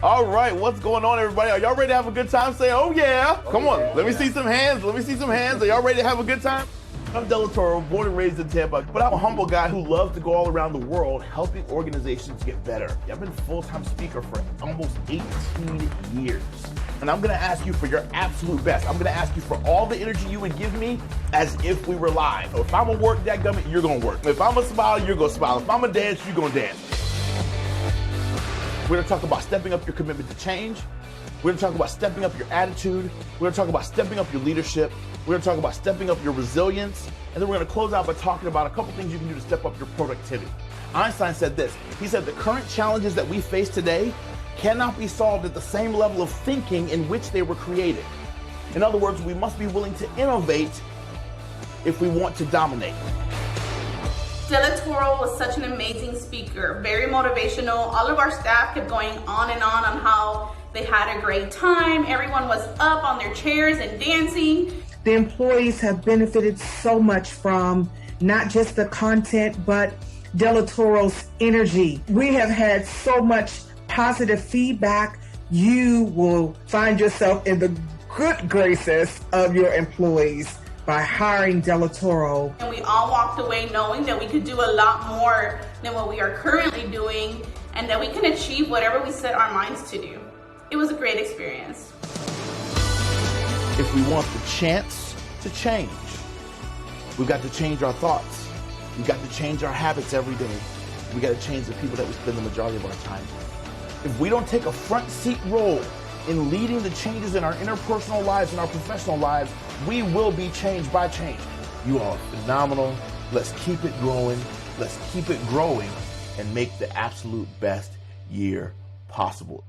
All right, what's going on, everybody? Are y'all ready to have a good time? Say, oh yeah. Come on, let me see some hands. Let me see some hands. Are y'all ready to have a good time? I'm Delatorro, born and raised in Tampa, but I'm a humble guy who loves to go all around the world helping organizations get better. I've been a full-time speaker for almost 18 years. And I'm gonna ask you for your absolute best. I'm gonna ask you for all the energy you would give me as if we were live. So if I'm gonna work, dadgummit, you're gonna work. If I'm gonna smile, you're gonna smile. If I'm gonna dance, you're gonna dance. We're gonna talk about stepping up your commitment to change. We're gonna talk about stepping up your attitude. We're gonna talk about stepping up your leadership. We're gonna talk about stepping up your resilience. And then we're gonna close out by talking about a couple things you can do to step up your productivity. Einstein said this. He said the current challenges that we face today cannot be solved at the same level of thinking in which they were created. In other words, we must be willing to innovate if we want to dominate. Delatorro was such an amazing speaker, very motivational. All of our staff kept going on how they had a great time. Everyone was up on their chairs and dancing. The employees have benefited so much from not just the content, but Delatorro's energy. We have had so much positive feedback. You will find yourself in the good graces of your employees by hiring Delatorro. And we all walked away knowing that we could do a lot more than what we are currently doing and that we can achieve whatever we set our minds to do. It was a great experience. If we want the chance to change, we've got to change our thoughts. We've got to change our habits every day. We got to change the people that we spend the majority of our time with. If we don't take a front seat role in leading the changes in our interpersonal lives and our professional lives, we will be changed by change. You are phenomenal. Let's keep it growing. Let's keep it growing and make the absolute best year possible.